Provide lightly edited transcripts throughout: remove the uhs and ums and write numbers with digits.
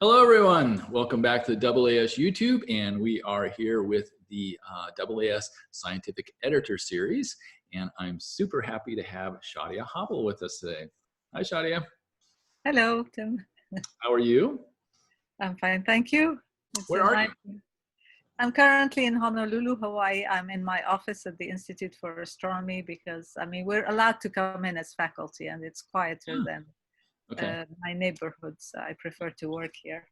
Hello, everyone. Welcome back to the AAS YouTube, and we are here with the AAS Scientific Editor Series, and I'm super happy to have Shadia Habbal with us today. Hi, Shadia. Hello, Tim. How are you? I'm fine, thank you. Where are you? I'm currently in Honolulu, Hawaii. I'm in my office at the Institute for Astronomy because, we're allowed to come in as faculty and it's quieter than my neighborhoods. I prefer to work here.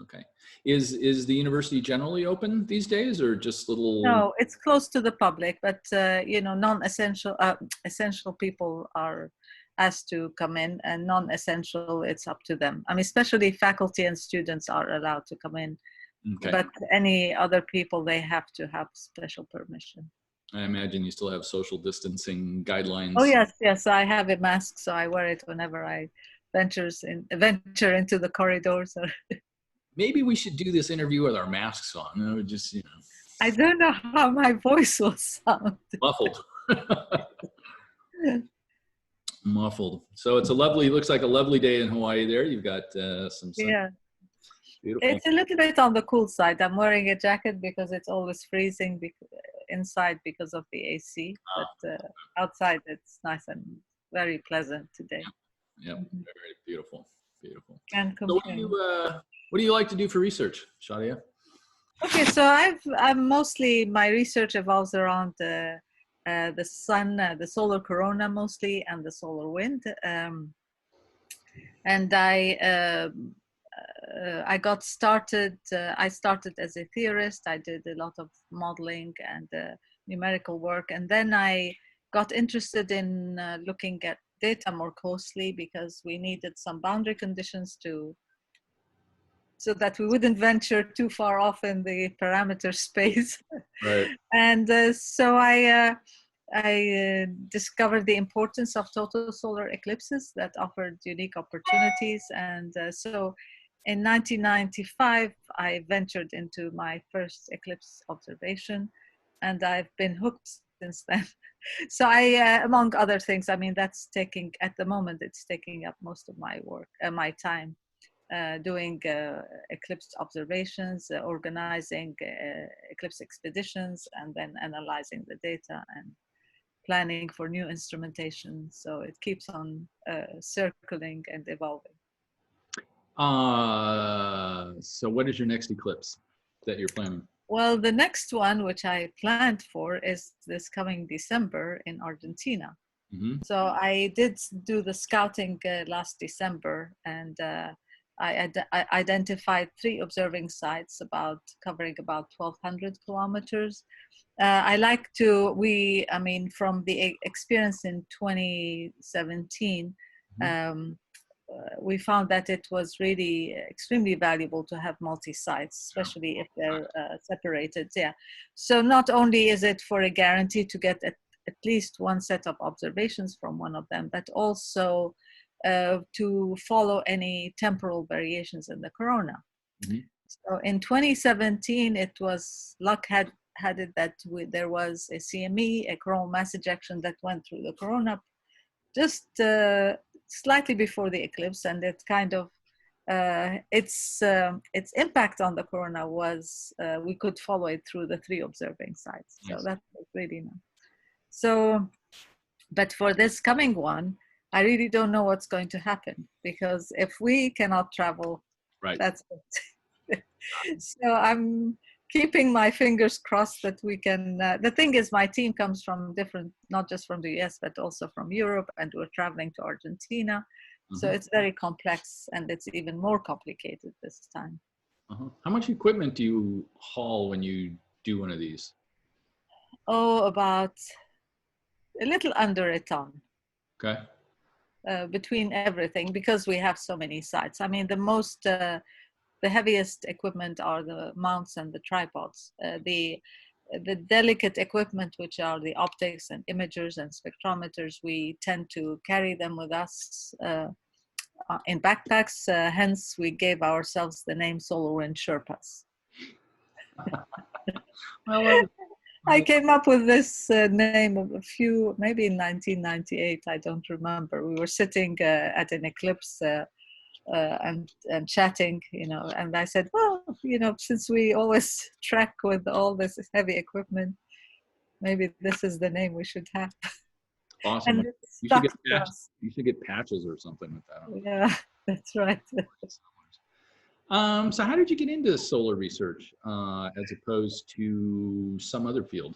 Okay. Is the university generally open these days, or just little? No, it's closed to the public, but non-essential, essential people are asked to come in, and non-essential, it's up to them. Especially faculty and students are allowed to come in, but any other people, they have to have special permission. I imagine you still have social distancing guidelines. Oh yes, I have a mask, so I wear it whenever I venture into the corridors. Maybe we should do this interview with our masks on. Just, I don't know how my voice will sound. Muffled. Muffled. So it's looks like a lovely day in Hawaii there. You've got some sun. Yeah. Beautiful. It's a little bit on the cool side. I'm wearing a jacket because it's always freezing inside because of the AC. But outside it's nice and very pleasant today. Yeah, very beautiful. Beautiful. Can't So complain. what do you like to do for research, Shadia? Okay, so I'm mostly, my research evolves around the sun, the solar corona mostly, and the solar wind. And I got started, I started as a theorist. I did a lot of modeling and numerical work. And then I got interested in looking at data more closely because we needed some boundary conditions so that we wouldn't venture too far off in the parameter space. Right. And so I discovered the importance of total solar eclipses that offered unique opportunities. And so in 1995, I ventured into my first eclipse observation, and I've been hooked since then. So among other things, that's at the moment, it's taking up most of my work, my time. Doing eclipse observations, organizing eclipse expeditions, and then analyzing the data and planning for new instrumentation. So it keeps on circling and evolving. So what is your next eclipse that you're planning? Well, the next one, which I planned for, is this coming December in Argentina. Mm-hmm. So I did do the scouting last December, and I identified 3 observing sites covering about 1,200 kilometers. I like to, from the experience in 2017, we found that it was really extremely valuable to have multi-sites, especially if they're separated. Yeah. So not only is it for a guarantee to get at least one set of observations from one of them, but also to follow any temporal variations in the corona. Mm-hmm. So in 2017, it was luck had it that there was a CME, a coronal mass ejection that went through the corona just slightly before the eclipse, and it kind of its impact on the corona was we could follow it through the 3 observing sites. Yes. So that was really nice. So, but for this coming one, I really don't know what's going to happen, because if we cannot travel, right, that's it. So I'm keeping my fingers crossed that we can. The thing is, my team comes from different, not just from the US, but also from Europe, and we're traveling to Argentina. Mm-hmm. So it's very complex, and it's even more complicated this time. Uh-huh. How much equipment do you haul when you do one of these? Oh, about a little under a ton. Okay. Between everything, because we have so many sites. The heaviest equipment are the mounts and the tripods. The delicate equipment, which are the optics and imagers and spectrometers, we tend to carry them with us in backpacks. Hence, we gave ourselves the name Solar Wind Sherpas. Well, I came up with this name maybe in 1998, I don't remember. We were sitting at an eclipse and chatting, you know. And I said, well, you know, since we always trek with all this heavy equipment, maybe this is the name we should have. Awesome. And it You should stuck get to patches. us. You should get patches or something with that on. Yeah, that's right. So how did you get into solar research as opposed to some other field?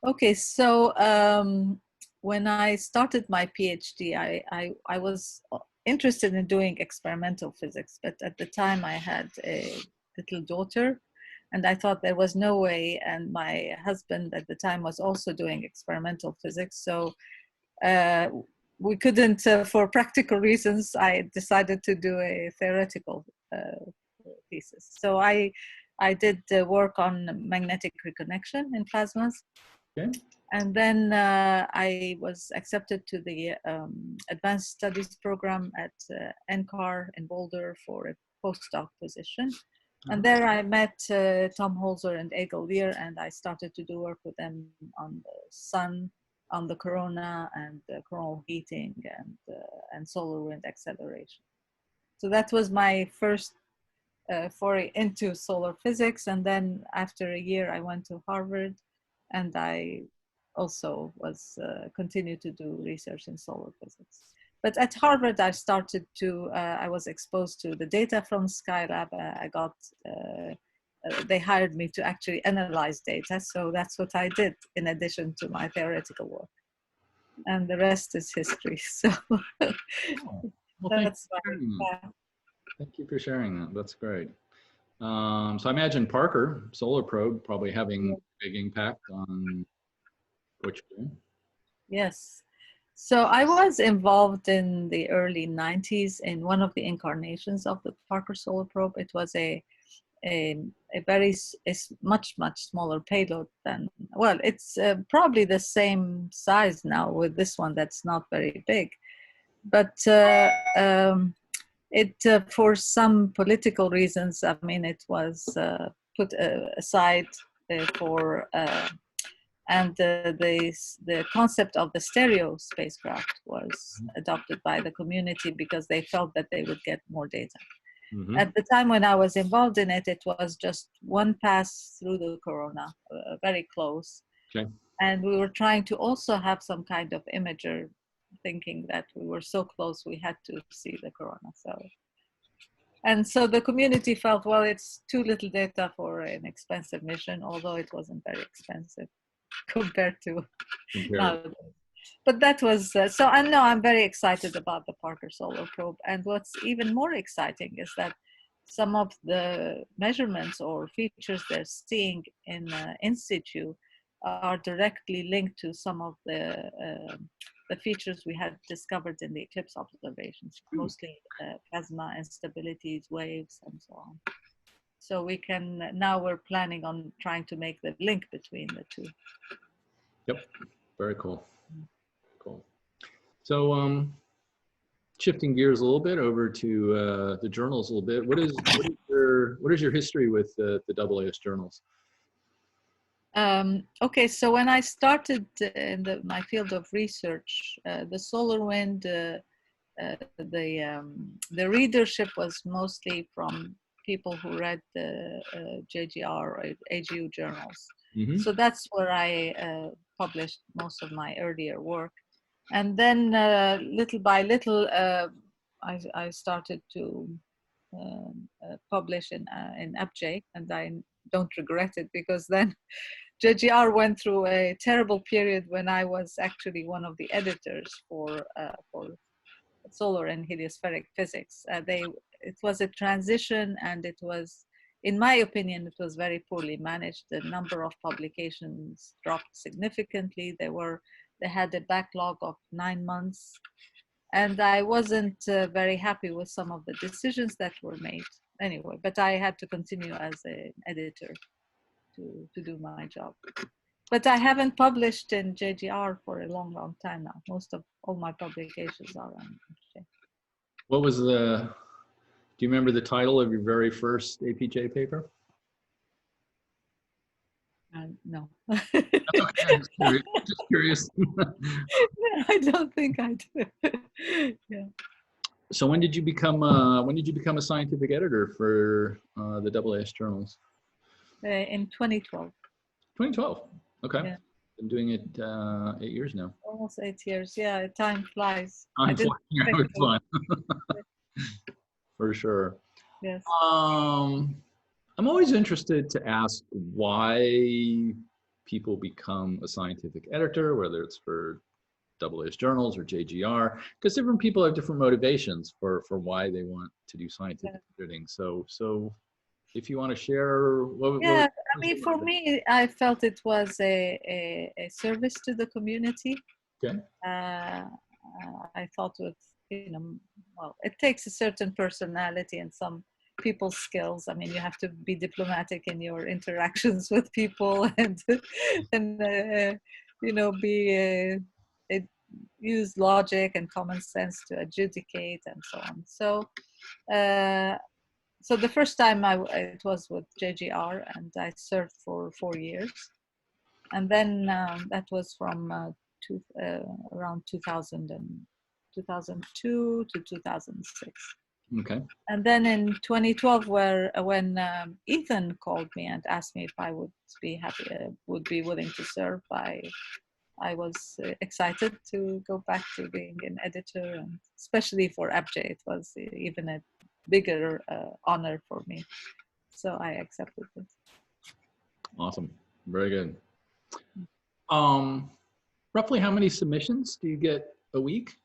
Okay, so when I started my PhD, I was interested in doing experimental physics, but at the time I had a little daughter, and I thought there was no way, and my husband at the time was also doing experimental physics, so we couldn't, for practical reasons, I decided to do a theoretical thesis. So I did work on magnetic reconnection in plasmas. Okay. And then I was accepted to the Advanced Studies program at NCAR in Boulder for a postdoc position. And there I met Tom Holzer and Egil Lear, and I started to do work with them on the sun, on the corona, and coronal heating, and solar wind acceleration. So that was my first foray into solar physics. And then after a year, I went to Harvard, and I also was continued to do research in solar physics. But at Harvard, I started to, I was exposed to the data from Skylab. I got, they hired me to actually analyze data. So that's what I did in addition to my theoretical work. And the rest is history. So Well, that's why. thank you for sharing that. That's great. So I imagine Parker Solar Probe probably having a big impact on what you're doing. Yes. So I was involved in the early 90s in one of the incarnations of the Parker Solar Probe. It was a much smaller payload than, well, it's probably the same size now with this one that's not very big. But for some political reasons, I mean, it was put aside for and the concept of the stereo spacecraft was adopted by the community because they felt that they would get more data. Mm-hmm. At the time when I was involved in it, it was just one pass through the corona, very close. Okay. And we were trying to also have some kind of imager, thinking that we were so close we had to see the corona. So the community felt, well, it's too little data for an expensive mission, although it wasn't very expensive compared to nowadays. But that was, so I know I'm very excited about the Parker Solar Probe. And what's even more exciting is that some of the measurements or features they're seeing in situ are directly linked to some of the features we had discovered in the eclipse observations, mostly plasma instabilities, waves, and so on. So we can, now we're planning on trying to make the link between the two. Yep, very cool. Cool. So shifting gears a little bit over to the journals a little bit. What is your history with the AAS journals? Okay, so when I started in my field of research, the solar wind, the readership was mostly from people who read the JGR or AGU journals. Mm-hmm. So that's where I published most of my earlier work. And then little by little, I started to publish in AppJ, and I don't regret it because then JGR went through a terrible period when I was actually one of the editors for solar and heliospheric physics. It was a transition, and it was, in my opinion, it was very poorly managed. The number of publications dropped significantly. They had a backlog of 9 months, and I wasn't very happy with some of the decisions that were made. Anyway, but I had to continue as an editor to do my job. But I haven't published in JGR for a long time now. Most of all my publications are on AppJ. What was do you remember the title of your very first APJ paper? No. That's okay. Just curious. I don't think I do. Yeah. So when did you become a scientific editor for the AAS journals? In 2012. 2012. Okay. Yeah, Been doing it 8 years now. almost 8 years. Yeah, time flies. I I'm didn't flying. expect It's it. fun for sure. Yes. Um, I'm always interested to ask why people become a scientific editor, whether it's for AAS journals or JGR, because different people have different motivations for why they want to do Yeah. scientific editing. So if you want to share, what Yeah, I was mean, your for motivation? me, I felt it was a service to the community. Okay. I thought with, you know, well, it takes a certain personality and some people skills. I mean, you have to be diplomatic in your interactions with people and you know, use logic and common sense to adjudicate and so on. Uh, so the first time it was with JGR, and I served for 4 years, and then that was from around 2002 to 2006. Okay. And then in 2012, when Ethan called me and asked me if I would be happy, would be willing to serve, I was excited to go back to being an editor, and especially for ABJ, it was even a bigger honor for me. So I accepted it. Awesome. Very good. Um, roughly how many submissions do you get a week?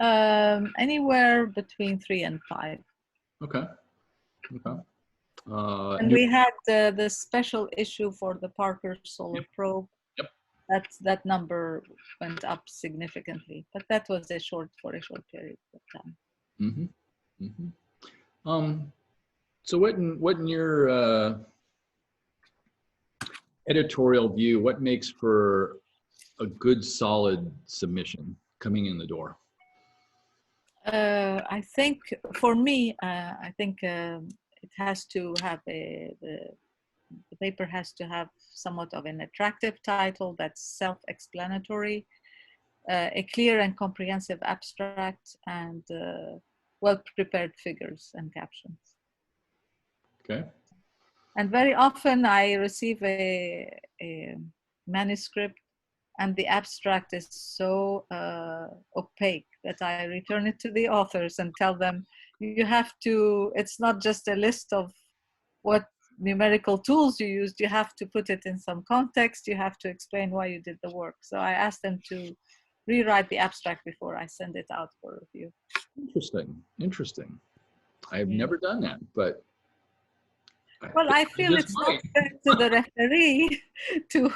Anywhere between 3 and 5. Okay. Okay. And we had the special issue for the Parker Solar Probe. Yep. That number went up significantly, but that was for a short period of time. Mm-hmm. Mm-hmm. So what in your editorial view, what makes for a good solid submission coming in the door? I think for me, I think it has to have the paper has to have somewhat of an attractive title that's self-explanatory, a clear and comprehensive abstract, and well-prepared figures and captions. Okay. And very often I receive a manuscript and the abstract is so opaque that I return it to the authors and tell them, you have to, it's not just a list of what numerical tools you used, you have to put it in some context, you have to explain why you did the work. So I ask them to rewrite the abstract before I send it out for review. Interesting. I've never done that, but well, I feel it's not fair to the referee to,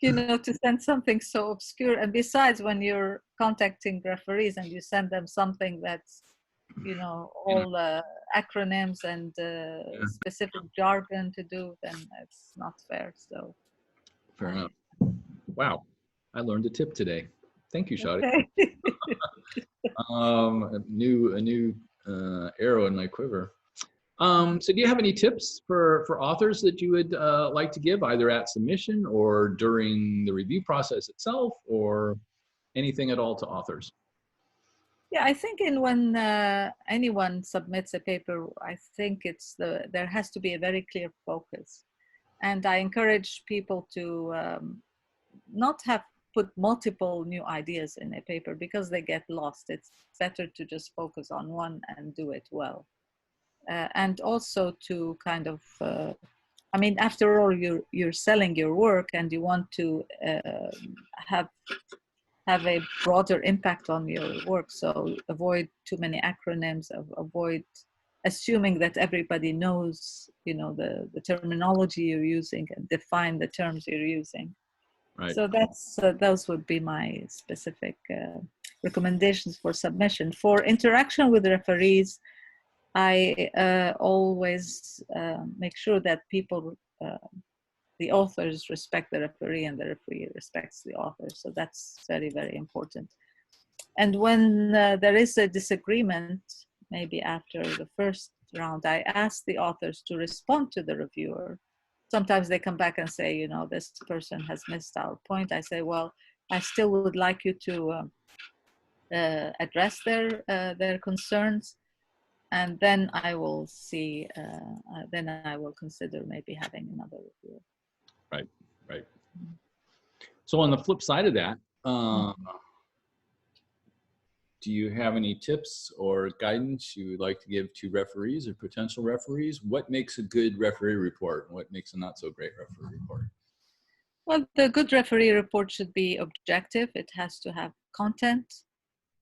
you know, to send something so obscure. And besides, when you're contacting referees and you send them something that's, you know, all acronyms and specific jargon to do, then it's not fair. So fair enough. Wow, I learned a tip today. Thank you, Shadia. okay. A new arrow in my quiver. So do you have any tips for authors that you would like to give, either at submission or during the review process itself, or anything at all to authors? Yeah, I think when anyone submits a paper, I think there has to be a very clear focus. And I encourage people to not have put multiple new ideas in a paper because they get lost. It's better to just focus on one and do it well. And also to kind of, I mean, after all, you're selling your work and you want to have a broader impact on your work. So avoid too many acronyms, avoid assuming that everybody knows, you know, the terminology you're using and define the terms you're using. Right. So those would be my specific recommendations for submission. For interaction with referees, I always make sure that the authors respect the referee and the referee respects the author. So that's very, very important. And when there is a disagreement, maybe after the first round, I ask the authors to respond to the reviewer. Sometimes they come back and say, you know, this person has missed our point. I say, well, I still would like you to address their concerns, and then I will see. Then I will consider maybe having another review. Right, right. So on the flip side of that, do you have any tips or guidance you would like to give to referees or potential referees? What makes a good referee report? What makes a not so great referee report? Well, the good referee report should be objective. It has to have content,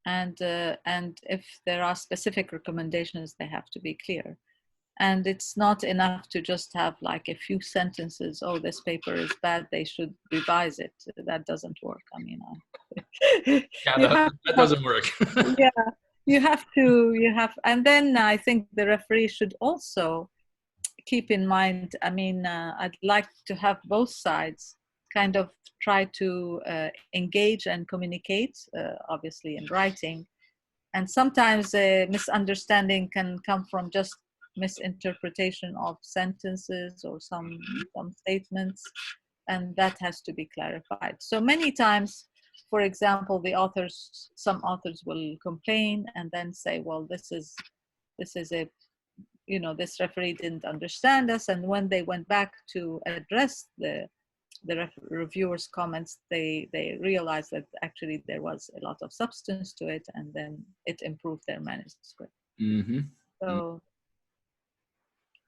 and if there are specific recommendations, they have to be clear. And it's not enough to just have like a few sentences. Oh, this paper is bad, they should revise it. That doesn't work. I mean, Yeah, that doesn't work. yeah, and then I think the referee should also keep in mind, I mean, I'd like to have both sides kind of try to engage and communicate, obviously in writing. And sometimes a misunderstanding can come from just misinterpretation of sentences or some statements, and that has to be clarified. So many times, for example, some authors will complain and then say, well, this is a, this referee didn't understand us. And when they went back to address the reviewers' comments, they realized that actually there was a lot of substance to it, and then it improved their manuscript. Mm-hmm. So,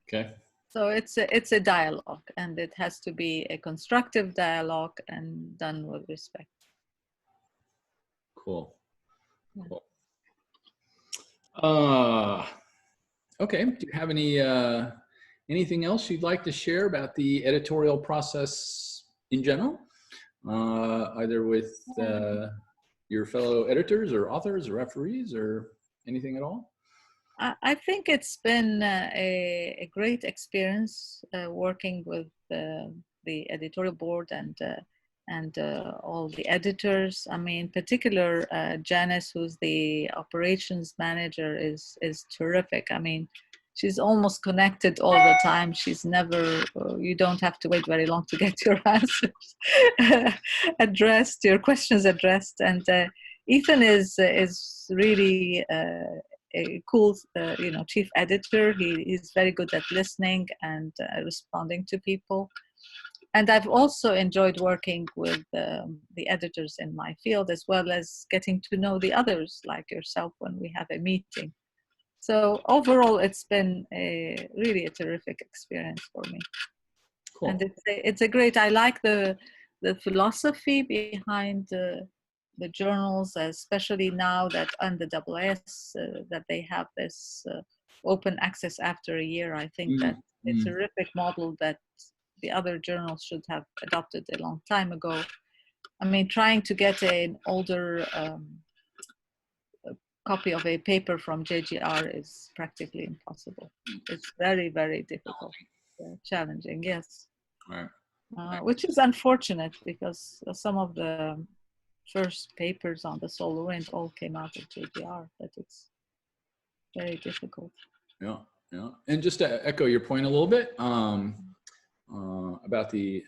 okay. So it's a dialogue, and it has to be a constructive dialogue and done with respect. Cool. Cool. Okay. Do you have anything else you'd like to share about the editorial process in general, either with your fellow editors or authors or referees or anything at all? I think it's been a great experience working with the editorial board and all the editors. I mean, in particular, Janice, who's the operations manager, is terrific. I mean, she's almost connected all the time. She's never, you don't have to wait very long to get your answers addressed, your questions addressed. And Ethan is really a cool, chief editor. He's very good at listening and responding to people. And I've also enjoyed working with the editors in my field, as well as getting to know the others like yourself when we have a meeting. So overall, it's been really a terrific experience for me. Cool. And it's a great, I like the philosophy behind the journals, especially now that on the AAS, that they have this open access after a year. I think that it's a terrific model that the other journals should have adopted a long time ago. I mean, trying to get an older copy of a paper from JGR is practically impossible. It's very, very difficult, challenging, yes. Right. Which is unfortunate, because some of the first papers on the solar wind all came out of JGR, but it's very difficult. Yeah, yeah. And just to echo your point a little bit about the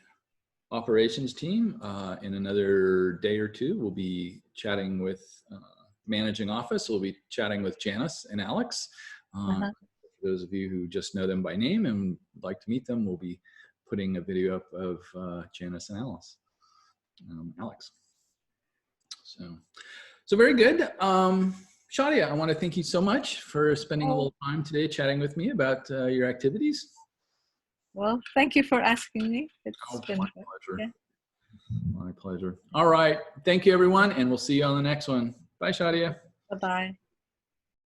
operations team, in another day or two, we'll be chatting with managing office. We'll be chatting with Janice and Alex. For those of you who just know them by name and would like to meet them, we'll be putting a video up of Janice and Alex. So very good. Shadia, I want to thank you so much for spending a little time today chatting with me about your activities. Well, thank you for asking me. It's been my pleasure. Yeah. My pleasure. All right. Thank you, everyone, and we'll see you on the next one. Bye, Shadia. Bye-bye.